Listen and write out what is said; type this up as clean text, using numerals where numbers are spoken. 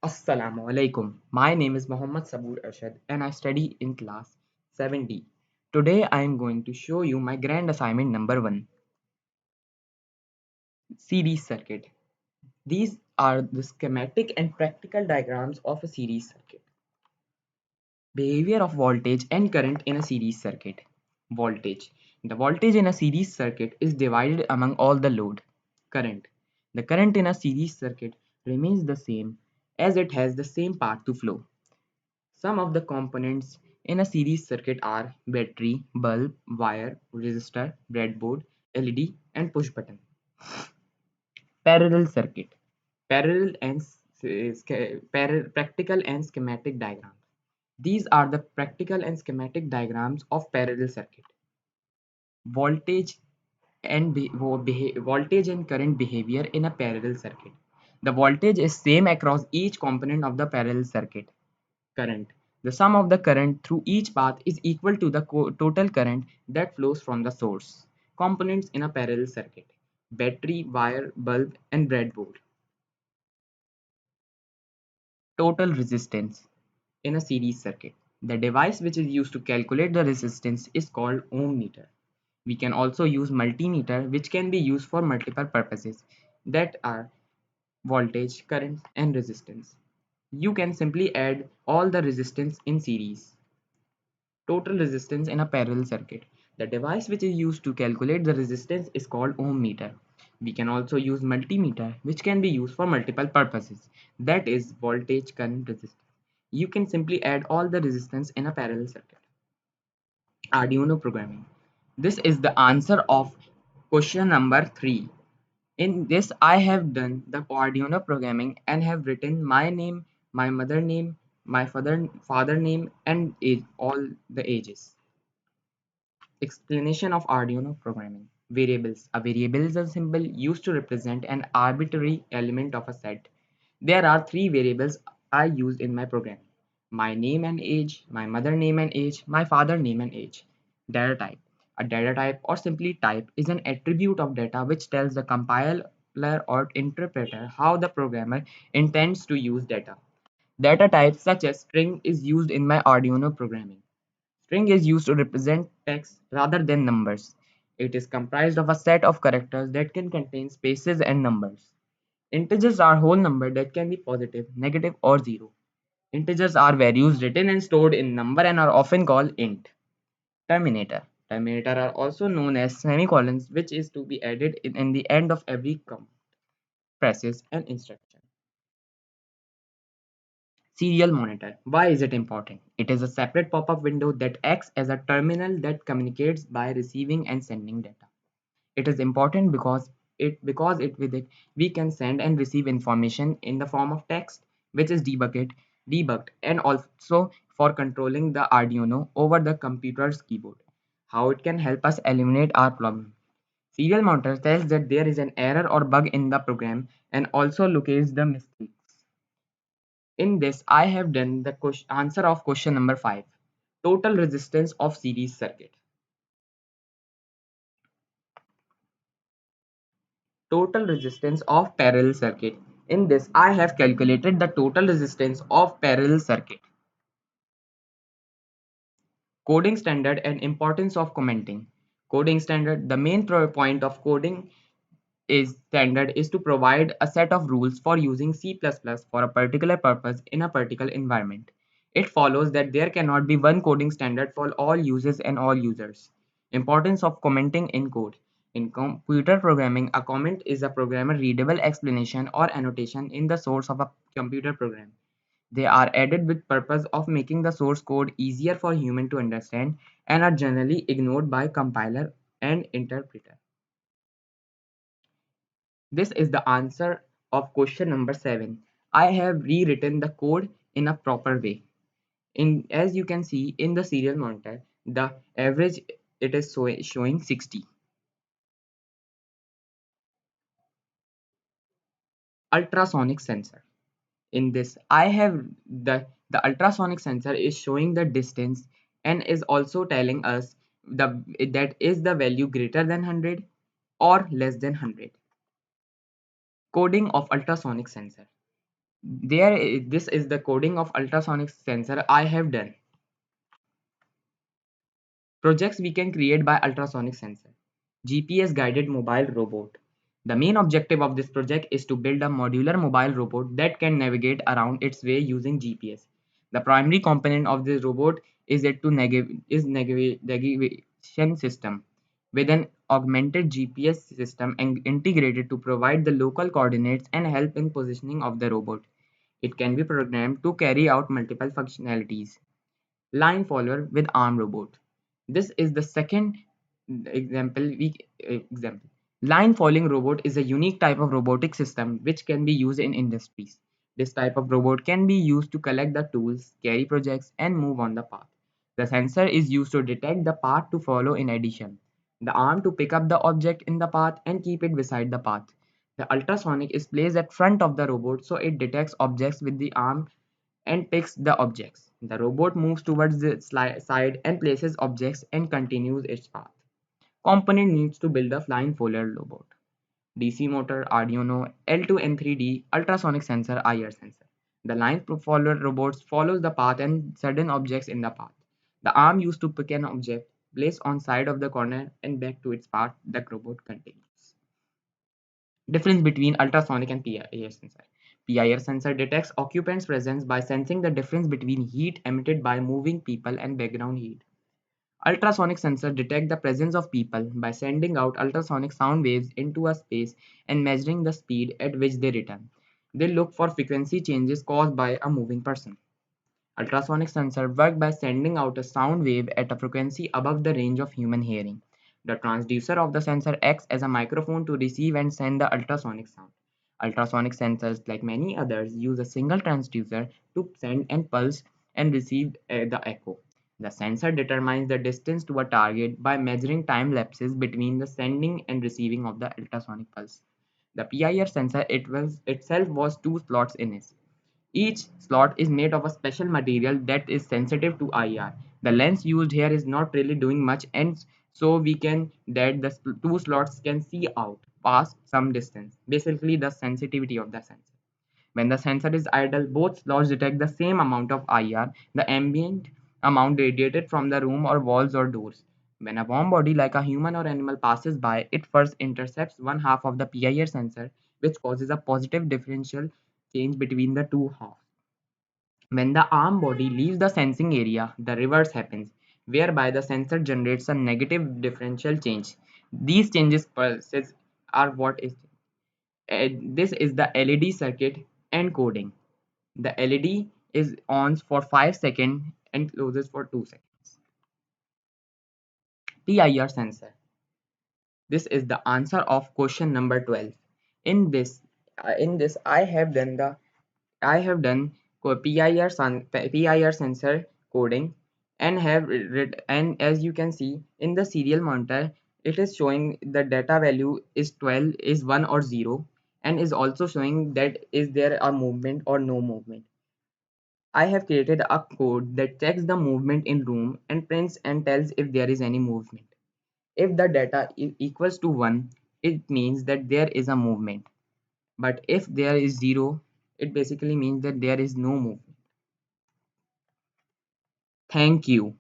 Assalamu alaikum. My name is Muhammad Sabur Arshad and I study in class 7D. Today I am going to show you my grand assignment number 1, series circuit. These are the schematic and practical diagrams of a series circuit. Behavior of voltage and current in a series circuit. Voltage. The voltage in a series circuit is divided among all the load. Current. The current in a series circuit remains the same as it has the same path to flow. Some of the components in a series circuit are battery, bulb, wire, resistor, breadboard, LED, and push button. Parallel circuit. Parallel and practical and schematic diagrams. These are the practical and schematic diagrams of parallel circuit. Voltage voltage and current behavior in a parallel circuit. The voltage is same across each component of the parallel circuit. Current. The sum of the current through each path is equal to the total current that flows from the source. Components in a parallel circuit. Battery, wire, bulb, and breadboard. Total resistance in a series circuit. The device which is used to calculate the resistance is called ohm meter. We can also use multimeter, which can be used for multiple purposes, that are voltage, current, and resistance. You can simply add all the resistance in series. Total resistance in a parallel circuit. The device which is used to calculate the resistance is called ohm meter. We can also use multimeter, which can be used for multiple purposes, that is voltage, current, resistance. You can simply add all the resistance in a parallel circuit. Arduino programming. This is the answer of question number 3. In this, I have done the Arduino programming and have written my name, my mother name, my father name, and age, all the ages. Explanation of Arduino programming. Variables. A variable is a symbol used to represent an arbitrary element of a set. There are three variables I use in my program: my name and age, my mother name and age, my father name and age. Data type. A data type, or simply type, is an attribute of data which tells the compiler or interpreter how the programmer intends to use data. Data types such as string is used in my Arduino programming. String is used to represent text rather than numbers. It is comprised of a set of characters that can contain spaces and numbers. Integers are whole number that can be positive, negative, or zero. Integers are values written and stored in number and are often called int. Terminator. Terminator are also known as semicolons, which is to be added in the end of every command, process, and instruction. Serial monitor. Why is it important? It is a separate pop-up window that acts as a terminal that communicates by receiving and sending data. It is important because with it we can send and receive information in the form of text, which is debugged, and also for controlling the Arduino over the computer's keyboard. How it can help us eliminate our problem. Serial monitor tells that there is an error or bug in the program and also locates the mistake. In this, I have done the answer of question number 5. Total resistance of series circuit. Total resistance of parallel circuit. In this, I have calculated the total resistance of parallel circuit. Coding standard and importance of commenting. Coding standard. The main point of coding is standard is to provide a set of rules for using C++ for a particular purpose in a particular environment. It follows that there cannot be one coding standard for all users and all users. Importance of commenting in code. In computer programming, a comment is a programmer readable explanation or annotation in the source of a computer program. They are added with purpose of making the source code easier for human to understand and are generally ignored by compiler and interpreter. This is the answer of question number 7. I have rewritten the code in a proper way. As you can see in the serial monitor, the average it is showing 60. Ultrasonic sensor. In this, I have the ultrasonic sensor is showing the distance and is also telling us that is the value greater than 100 or less than 100. Coding of ultrasonic sensor. This is the coding of ultrasonic sensor I have done. Projects we can create by ultrasonic sensor. GPS guided mobile robot. The main objective of this project is to build a modular mobile robot that can navigate around its way using GPS. The primary component of this robot is it to navigation system with an augmented GPS system and integrated to provide the local coordinates and help in positioning of the robot. It can be programmed to carry out multiple functionalities. Line follower with arm robot. This is the second example. Line following robot is a unique type of robotic system which can be used in industries. This type of robot can be used to collect the tools, carry projects, and move on the path. The sensor is used to detect the path to follow in addition. The arm to pick up the object in the path and keep it beside the path. The ultrasonic is placed at front of the robot so it detects objects with the arm and picks the objects. The robot moves towards the side and places objects and continues its path. Component needs to build a flying follower robot. DC motor, Arduino, L2N3D, ultrasonic sensor, IR sensor. The line follower robots follows the path and sudden objects in the path. The arm used to pick an object, place on side of the corner and back to its path. The robot continues. Difference between ultrasonic and PIR sensor. PIR sensor detects occupants' presence by sensing the difference between heat emitted by moving people and background heat. Ultrasonic sensor detect the presence of people by sending out ultrasonic sound waves into a space and measuring the speed at which they return. They look for frequency changes caused by a moving person. Ultrasonic sensor work by sending out a sound wave at a frequency above the range of human hearing. The transducer of the sensor acts as a microphone to receive and send the ultrasonic sound. Ultrasonic sensors, like many others, use a single transducer to send and pulse and receive the echo. The sensor determines the distance to a target by measuring time lapses between the sending and receiving of the ultrasonic pulse. The PIR sensor itself was two slots in it. Each slot is made of a special material that is sensitive to IR. The lens used here is not really doing much, and so we can that the two slots can see out past some distance. Basically the sensitivity of the sensor. When the sensor is idle, both slots detect the same amount of IR, the ambient amount radiated from the room or walls or doors. When a warm body like a human or animal passes by, it first intercepts one half of the PIR sensor, which causes a positive differential change between the two halves. When the arm body leaves the sensing area, the reverse happens, whereby the sensor generates a negative differential change. These changes pulses are what is this is the LED circuit encoding. The LED is on for 5 seconds and closes for 2 seconds. PIR sensor. This is the answer of question number 12. In this, I have done PIR sensor coding and have read, and as you can see in the serial monitor, it is showing the data value is 12 is 1 or 0 and is also showing that is there a movement or no movement. I have created a code that checks the movement in room and prints and tells if there is any movement. If the data equals to 1, it means that there is a movement. But if there is 0, it basically means that there is no movement. Thank you.